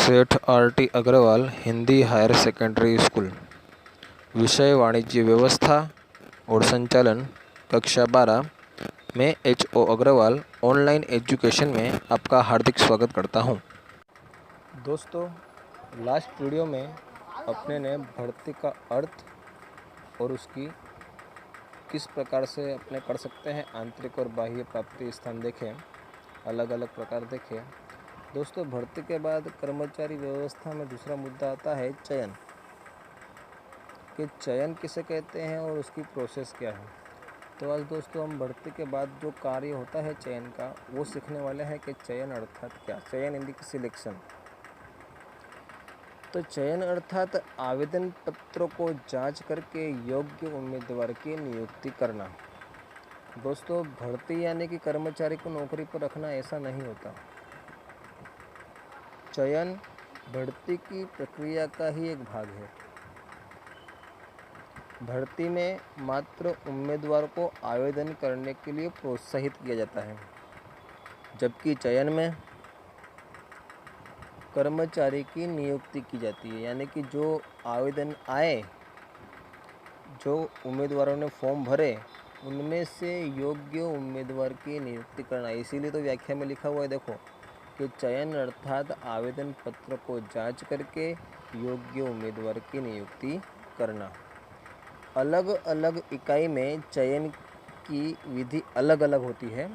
सेठ RT. Agrawal Hindi higher secondary school. विषय वाणिज्य व्यवस्था और संचालन, कक्षा 12 में H.O. अग्रवाल ऑनलाइन एजुकेशन में आपका हार्दिक स्वागत करता हूं। दोस्तों, लास्ट वीडियो में अपने ने भर्ती का अर्थ और उसकी किस प्रकार से अपने कर सकते हैं आंतरिक और बाह्य प्राप्ति स्थान देखें, अलग अलग प्रकार देखें। दोस्तों, भर्ती के बाद कर्मचारी व्यवस्था में दूसरा मुद्दा आता है चयन। कि चयन किसे कहते हैं और उसकी प्रोसेस क्या है। तो आज दोस्तों हम भर्ती के बाद जो कार्य होता है चयन का वो सीखने वाले हैं कि चयन अर्थात क्या। चयन इन दी सिलेक्शन। तो चयन अर्थात आवेदन पत्रों को जांच करके योग्य उम्मीदवार की नियुक्ति करना। दोस्तों, भर्ती यानी कि कर्मचारी को नौकरी पर रखना ऐसा नहीं होता। चयन भर्ती की प्रक्रिया का ही एक भाग है। भर्ती में मात्र उम्मीदवार को आवेदन करने के लिए प्रोत्साहित किया जाता है, जबकि चयन में कर्मचारी की नियुक्ति की जाती है। यानी कि जो आवेदन आए, जो उम्मीदवारों ने फॉर्म भरे, उनमें से योग्य उम्मीदवार की नियुक्ति करना। इसीलिए तो व्याख्या में लिखा हुआ है, देखो कि चयन अर्थात आवेदन पत्र को जांच करके योग्य उम्मीदवार की नियुक्ति करना। अलग अलग इकाई में चयन की विधि अलग अलग होती है।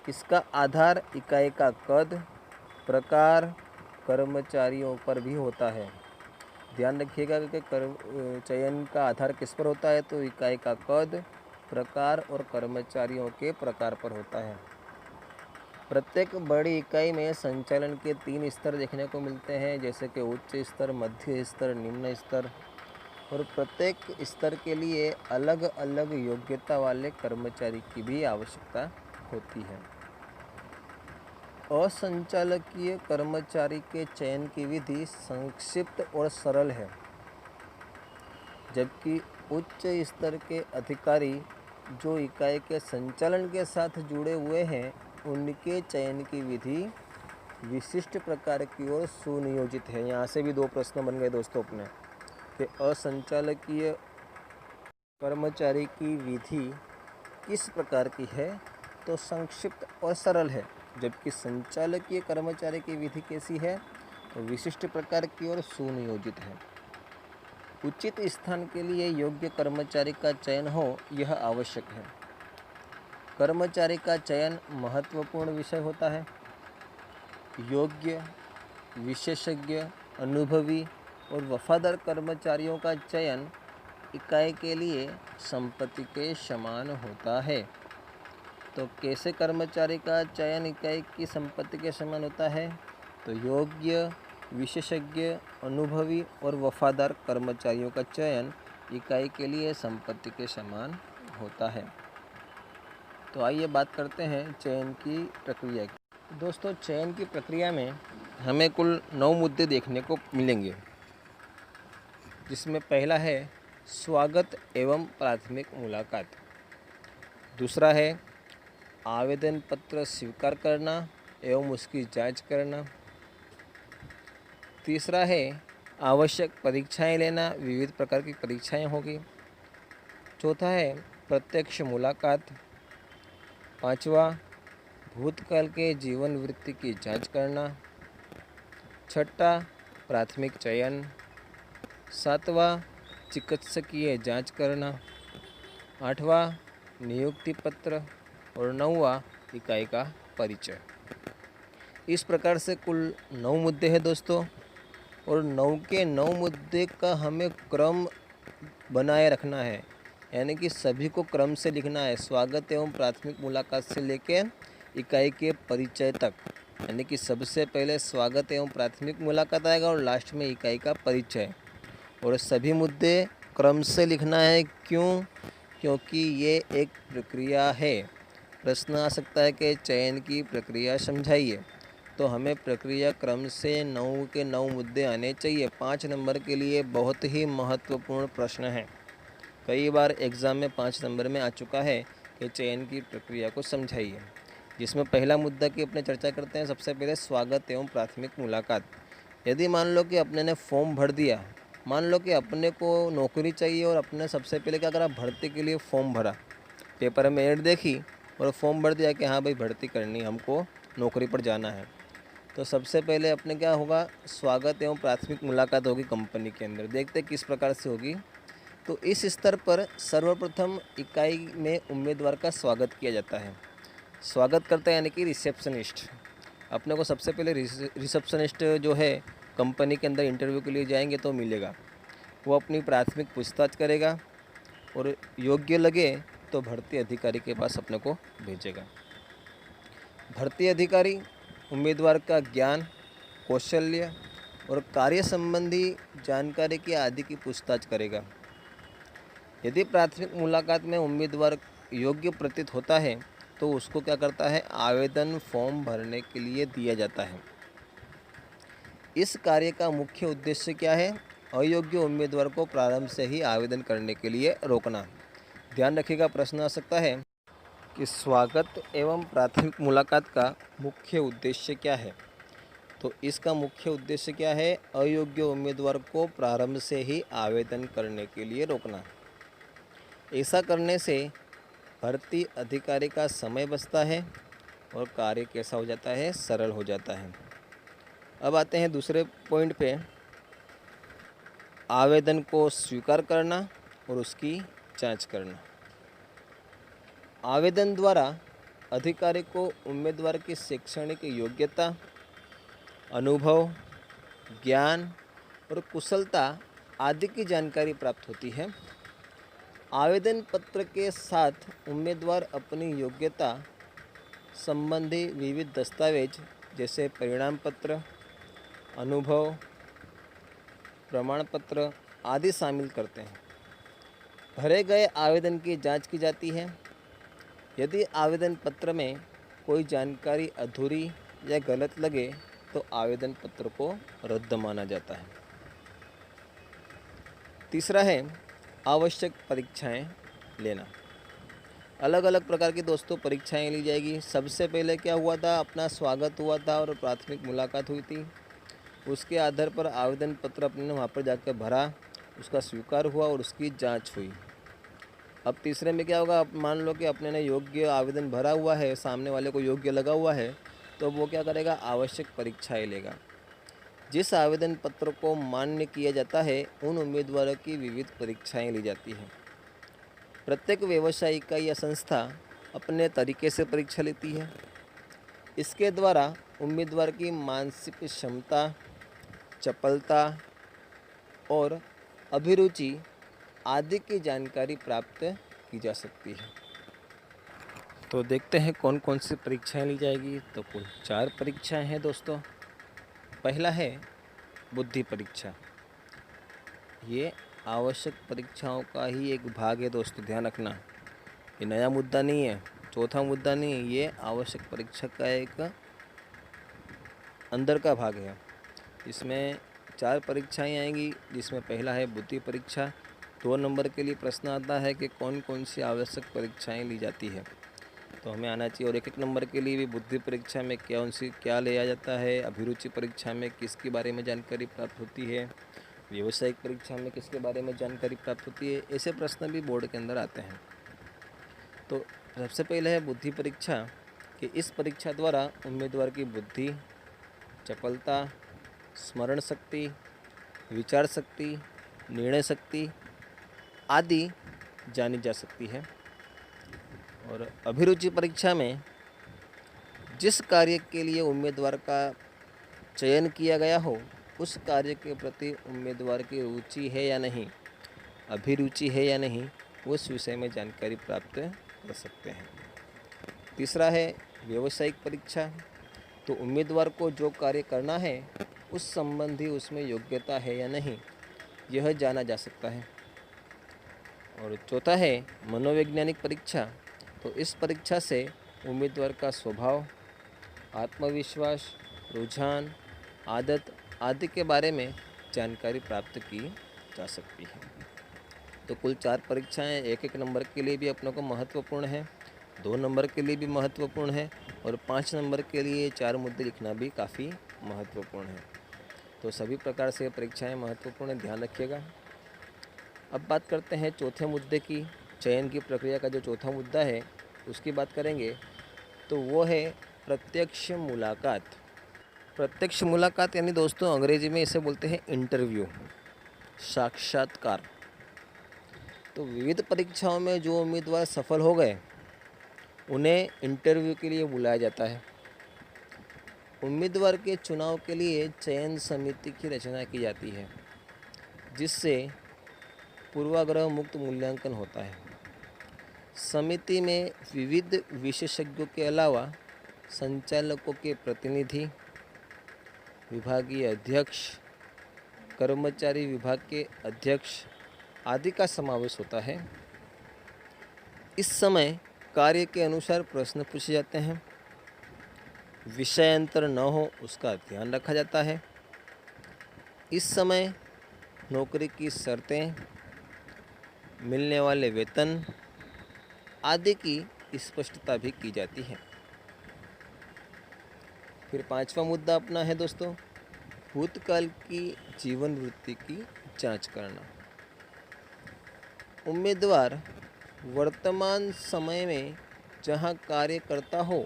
इसका आधार इकाई का कद, प्रकार, कर्मचारियों पर भी होता है। ध्यान रखिएगा कि चयन का आधार किस पर होता है, तो इकाई का कद, प्रकार और कर्मचारियों के प्रकार पर होता है। प्रत्येक बड़ी इकाई में संचालन के 3 स्तर देखने को मिलते हैं, जैसे कि उच्च स्तर, मध्य स्तर, निम्न स्तर। और प्रत्येक स्तर के लिए अलग अलग योग्यता वाले कर्मचारी की भी आवश्यकता होती है। असंचालकीय कर्मचारी के चयन की विधि संक्षिप्त और सरल है, जबकि उच्च स्तर के अधिकारी जो इकाई के संचालन के साथ जुड़े हुए हैं, उनके चयन की विधि विशिष्ट प्रकार की ओर सुनियोजित है। यहाँ से भी 2 प्रश्न बन गए दोस्तों अपने कि असंचालकीय कर्मचारी की विधि किस प्रकार की है, तो संक्षिप्त और सरल है, जबकि संचालकीय कर्मचारी की विधि कैसी है, तो विशिष्ट प्रकार की ओर सुनियोजित है। उचित स्थान के लिए योग्य कर्मचारी का चयन हो, यह आवश्यक है। कर्मचारी का चयन महत्वपूर्ण विषय होता है। योग्य, विशेषज्ञ, अनुभवी और वफादार कर्मचारियों का चयन इकाई के लिए संपत्ति के समान होता है। तो कैसे कर्मचारी का चयन इकाई की संपत्ति के समान होता है, तो योग्य, विशेषज्ञ, अनुभवी और वफादार कर्मचारियों का चयन इकाई के लिए संपत्ति के समान होता है। तो आइए बात करते हैं चयन की प्रक्रिया की। दोस्तों, चयन की प्रक्रिया में हमें कुल 9 मुद्दे देखने को मिलेंगे, जिसमें पहला है स्वागत एवं प्राथमिक मुलाकात। दूसरा है आवेदन पत्र स्वीकार करना एवं उसकी जांच करना। तीसरा है आवश्यक परीक्षाएं लेना, विविध प्रकार की परीक्षाएं होगी। चौथा है प्रत्यक्ष मुलाकात। पांचवा भूतकाल के जीवन वृत्ति की जांच करना। छठा प्राथमिक चयन। सातवां चिकित्सकीय जांच करना। आठवां नियुक्ति पत्र और 9वां इकाई का परिचय। इस प्रकार से कुल 9 मुद्दे हैं दोस्तों, और 9 के 9 मुद्दे का हमें क्रम बनाए रखना है। यानी कि सभी को क्रम से लिखना है, स्वागत एवं प्राथमिक मुलाकात से लेकर इकाई के परिचय तक। यानी कि सबसे पहले स्वागत एवं प्राथमिक मुलाकात आएगा और लास्ट में इकाई का परिचय। और सभी मुद्दे क्रम से लिखना है। क्यों? क्योंकि ये एक प्रक्रिया है। प्रश्न आ सकता है कि चयन की प्रक्रिया समझाइए, तो हमें प्रक्रिया क्रम से 9 के 9 मुद्दे आने चाहिए। 5 नंबर के लिए बहुत ही महत्वपूर्ण प्रश्न है। कई बार एग्ज़ाम में 5 नंबर में आ चुका है कि चयन की प्रक्रिया को समझाइए, जिसमें पहला मुद्दा की अपने चर्चा करते हैं। सबसे पहले स्वागत एवं प्राथमिक मुलाकात। यदि मान लो कि अपने ने फॉर्म भर दिया, मान लो कि अपने को नौकरी चाहिए और अपने सबसे पहले क्या करा, भर्ती के लिए फॉर्म भरा, पेपर में ऐड देखी और फॉर्म भर दिया कि हाँ भाई भर्ती करनी, हमको नौकरी पर जाना है। तो सबसे पहले अपने क्या होगा, स्वागत एवं प्राथमिक मुलाकात होगी कंपनी के अंदर। देखते किस प्रकार से होगी। तो इस स्तर पर सर्वप्रथम इकाई में उम्मीदवार का स्वागत किया जाता है। स्वागत करता है यानी कि रिसेप्शनिस्ट। अपने को सबसे पहले रिसेप्शनिस्ट जो है कंपनी के अंदर इंटरव्यू के लिए जाएंगे तो मिलेगा। वो अपनी प्राथमिक पूछताछ करेगा और योग्य लगे तो भर्ती अधिकारी के पास अपने को भेजेगा। भर्ती अधिकारी उम्मीदवार का ज्ञान, कौशल्य और कार्य संबंधी जानकारी की आदि की पूछताछ करेगा। यदि प्राथमिक मुलाकात में उम्मीदवार योग्य प्रतीत होता है तो उसको क्या करता है, आवेदन फॉर्म भरने के लिए दिया जाता है। इस कार्य का मुख्य उद्देश्य क्या है, अयोग्य उम्मीदवार को प्रारंभ से ही आवेदन करने के लिए रोकना। ध्यान रखिएगा, प्रश्न आ सकता है कि स्वागत एवं प्राथमिक मुलाकात का मुख्य उद्देश्य क्या है। तो इसका मुख्य उद्देश्य क्या है, अयोग्य उम्मीदवार को प्रारंभ से ही आवेदन करने के लिए रोकना। ऐसा करने से भर्ती अधिकारी का समय बचता है और कार्य कैसा हो जाता है, सरल हो जाता है। अब आते हैं दूसरे पॉइंट पे, आवेदन को स्वीकार करना और उसकी जांच करना। आवेदन द्वारा अधिकारी को उम्मीदवार की शैक्षणिक योग्यता, अनुभव, ज्ञान और कुशलता आदि की जानकारी प्राप्त होती है। आवेदन पत्र के साथ उम्मीदवार अपनी योग्यता संबंधी विविध दस्तावेज जैसे परिणाम पत्र, अनुभव प्रमाण पत्र आदि शामिल करते हैं। भरे गए आवेदन की जांच की जाती है। यदि आवेदन पत्र में कोई जानकारी अधूरी या गलत लगे तो आवेदन पत्र को रद्द माना जाता है। तीसरा है आवश्यक परीक्षाएं लेना। अलग अलग प्रकार की दोस्तों परीक्षाएं ली जाएगी। सबसे पहले क्या हुआ था, अपना स्वागत हुआ था और प्राथमिक मुलाकात हुई थी। उसके आधार पर आवेदन पत्र अपने ने वहाँ पर जाकर भरा, उसका स्वीकार हुआ और उसकी जांच हुई। अब तीसरे में क्या होगा, अब मान लो कि अपने ने योग्य आवेदन भरा हुआ है, सामने वाले को योग्य लगा हुआ है, तो वो क्या करेगा, आवश्यक परीक्षाएं लेगा। जिस आवेदन पत्र को मान्य किया जाता है उन उम्मीदवारों की विविध परीक्षाएं ली जाती हैं। प्रत्येक व्यवसाय इकाई या संस्था अपने तरीके से परीक्षा लेती है। इसके द्वारा उम्मीदवार की मानसिक क्षमता, चपलता और अभिरुचि आदि की जानकारी प्राप्त की जा सकती है। तो देखते हैं कौन कौन सी परीक्षाएं ली जाएगी। तो कुल 4 परीक्षाएं हैं दोस्तों। पहला है बुद्धि परीक्षा। ये आवश्यक परीक्षाओं का ही एक भाग है दोस्तों, ध्यान रखना। ये नया मुद्दा नहीं है, चौथा मुद्दा नहीं है, ये आवश्यक परीक्षा का एक अंदर का भाग है। इसमें 4 परीक्षाएं आएंगी, जिसमें पहला है बुद्धि परीक्षा। 2 नंबर के लिए प्रश्न आता है कि कौन कौन सी आवश्यक परीक्षाएं ली जाती है, तो हमें आना चाहिए। और 1 नंबर के लिए भी बुद्धि परीक्षा में क्या लिया जाता है, अभिरुचि परीक्षा में किसके बारे में जानकारी प्राप्त होती है, व्यावसायिक परीक्षा में किसके बारे में जानकारी प्राप्त होती है, ऐसे प्रश्न भी बोर्ड के अंदर आते हैं। तो सबसे पहले है बुद्धि परीक्षा कि इस परीक्षा द्वारा उम्मीदवार की बुद्धि, चपलता, स्मरण शक्ति, विचार शक्ति, निर्णय शक्ति आदि जानी जा सकती है। और अभिरुचि परीक्षा में जिस कार्य के लिए उम्मीदवार का चयन किया गया हो उस कार्य के प्रति उम्मीदवार की रुचि है या नहीं, अभिरुचि है या नहीं, उस विषय में जानकारी प्राप्त कर सकते हैं। तीसरा है व्यावसायिक परीक्षा। तो उम्मीदवार को जो कार्य करना है उस संबंधी उसमें योग्यता है या नहीं, यह जाना जा सकता है। और चौथा है मनोवैज्ञानिक परीक्षा। तो इस परीक्षा से उम्मीदवार का स्वभाव, आत्मविश्वास, रुझान, आदत आदि के बारे में जानकारी प्राप्त की जा सकती है। तो कुल 4 परीक्षाएं 1-1 नंबर के लिए भी अपनों को महत्वपूर्ण है, 2 नंबर के लिए भी महत्वपूर्ण है और 5 नंबर के लिए 4 मुद्दे लिखना भी काफ़ी महत्वपूर्ण है। तो सभी प्रकार से परीक्षाएं महत्वपूर्ण, ध्यान रखिएगा। अब बात करते हैं चौथे मुद्दे की। चयन की प्रक्रिया का जो चौथा मुद्दा है उसकी बात करेंगे, तो वो है प्रत्यक्ष मुलाकात। प्रत्यक्ष मुलाकात यानी दोस्तों अंग्रेजी में इसे बोलते हैं इंटरव्यू, साक्षात्कार। तो विविध परीक्षाओं में जो उम्मीदवार सफल हो गए उन्हें इंटरव्यू के लिए बुलाया जाता है। उम्मीदवार के चुनाव के लिए चयन समिति की रचना की जाती है, जिससे पूर्वाग्रह मुक्त मूल्यांकन होता है। समिति में विविध विशेषज्ञों के अलावा संचालकों के प्रतिनिधि, विभागीय अध्यक्ष, कर्मचारी विभाग के अध्यक्ष आदि का समावेश होता है। इस समय कार्य के अनुसार प्रश्न पूछे जाते हैं, विषयांतर न हो उसका ध्यान रखा जाता है। इस समय नौकरी की शर्तें, मिलने वाले वेतन आदि की स्पष्टता भी की जाती है। फिर पांचवा मुद्दा अपना है दोस्तों, भूतकाल की जीवन वृत्ति की जांच करना। उम्मीदवार वर्तमान समय में जहां कार्य करता हो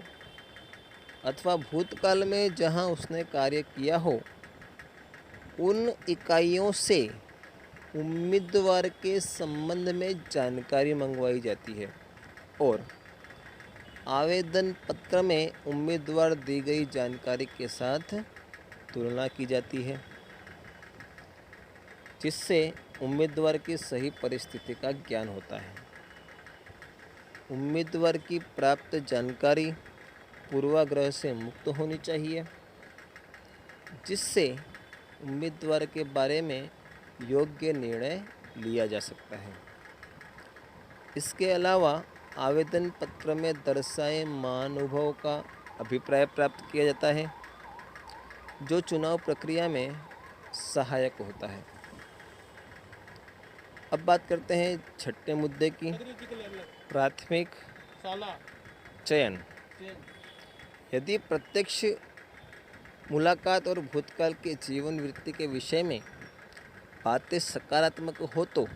अथवा भूतकाल में जहां उसने कार्य किया हो, उन इकाइयों से उम्मीदवार के संबंध में जानकारी मंगवाई जाती है और आवेदन पत्र में उम्मीदवार दी गई जानकारी के साथ तुलना की जाती है, जिससे उम्मीदवार की सही परिस्थिति का ज्ञान होता है। उम्मीदवार की प्राप्त जानकारी पूर्वाग्रह से मुक्त होनी चाहिए, जिससे उम्मीदवार के बारे में योग्य निर्णय लिया जा सकता है। इसके अलावा आवेदन पत्र में दर्शाए महानुभाव का अभिप्राय प्राप्त किया जाता है, जो चुनाव प्रक्रिया में सहायक होता है। अब बात करते हैं छठे मुद्दे की, प्राथमिक चयन। यदि प्रत्यक्ष मुलाकात और भूतकाल के जीवन वृत्ति के विषय में बातें सकारात्मक हो तो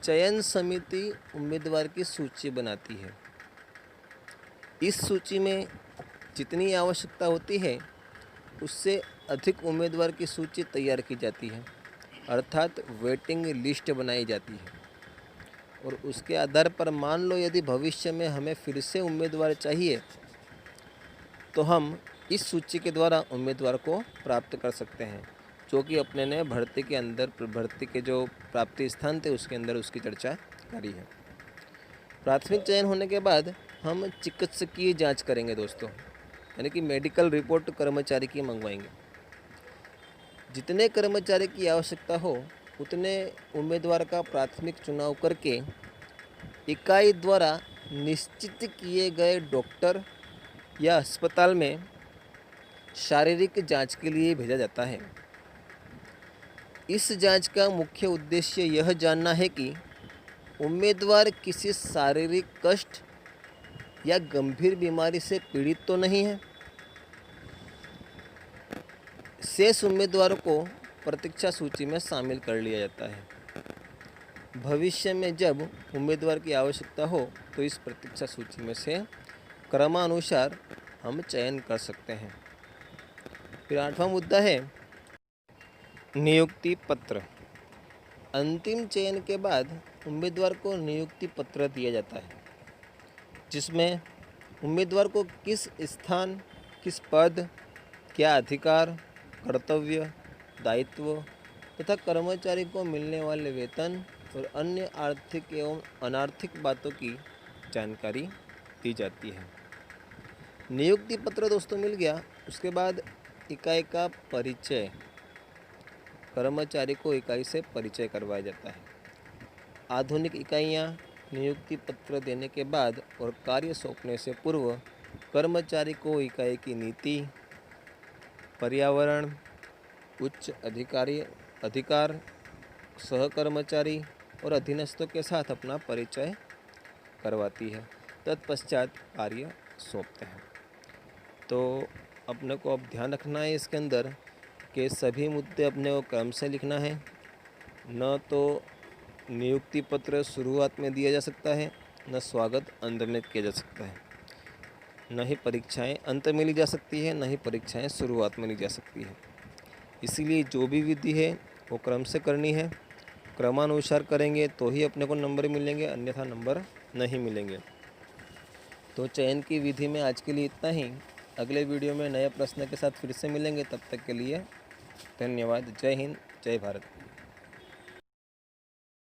चयन समिति उम्मीदवार की सूची बनाती है। इस सूची में जितनी आवश्यकता होती है उससे अधिक उम्मीदवार की सूची तैयार की जाती है, अर्थात वेटिंग लिस्ट बनाई जाती है। और उसके आधार पर मान लो यदि भविष्य में हमें फिर से उम्मीदवार चाहिए तो हम इस सूची के द्वारा उम्मीदवार को प्राप्त कर सकते हैं, जो कि अपने ने भर्ती के जो प्राप्ति स्थान थे उसके अंदर उसकी चर्चा करी है। प्राथमिक चयन होने के बाद हम चिकित्सकीय जांच करेंगे दोस्तों, यानी कि मेडिकल रिपोर्ट कर्मचारी की मंगवाएंगे। जितने कर्मचारी की आवश्यकता हो उतने उम्मीदवार का प्राथमिक चुनाव करके इकाई द्वारा निश्चित किए गए डॉक्टर या अस्पताल में शारीरिक जांच के लिए भेजा जाता है। इस जांच का मुख्य उद्देश्य यह जानना है कि उम्मीदवार किसी शारीरिक कष्ट या गंभीर बीमारी से पीड़ित तो नहीं है। शेष उम्मीदवारों को प्रतीक्षा सूची में शामिल कर लिया जाता है। भविष्य में जब उम्मीदवार की आवश्यकता हो तो इस प्रतीक्षा सूची में से क्रमानुसार हम चयन कर सकते हैं। फिर आठवां मुद्दा है नियुक्ति पत्र। अंतिम चयन के बाद उम्मीदवार को नियुक्ति पत्र दिया जाता है, जिसमें उम्मीदवार को किस स्थान, किस पद, क्या अधिकार, कर्तव्य, दायित्व तथा कर्मचारी को मिलने वाले वेतन और अन्य आर्थिक एवं अनार्थिक बातों की जानकारी दी जाती है। नियुक्ति पत्र दोस्तों मिल गया, उसके बाद इकाई का परिचय, कर्मचारी को इकाई से परिचय करवाया जाता है। आधुनिक इकाइयाँ नियुक्ति पत्र देने के बाद और कार्य सौंपने से पूर्व कर्मचारी को इकाई की नीति, पर्यावरण, उच्च अधिकार, सहकर्मचारी और अधीनस्थों के साथ अपना परिचय करवाती है। तत्पश्चात कार्य सौंपते हैं। तो अपने को अब ध्यान रखना है इसके अंदर कि सभी मुद्दे अपने को क्रम से लिखना है। न तो नियुक्ति पत्र शुरुआत में दिया जा सकता है, न स्वागत अंत में किया जा सकता है, न ही परीक्षाएं अंत में ली जा सकती है, न ही परीक्षाएं शुरुआत में ली जा सकती है। इसीलिए जो भी विधि है वो क्रम से करनी है। क्रमानुसार करेंगे तो ही अपने को नंबर मिलेंगे, अन्यथा नंबर नहीं मिलेंगे। तो चयन की विधि में आज के लिए इतना ही। अगले वीडियो में नए प्रश्न के साथ फिर से मिलेंगे। तब तक के लिए धन्यवाद। जय हिंद, जय भारत।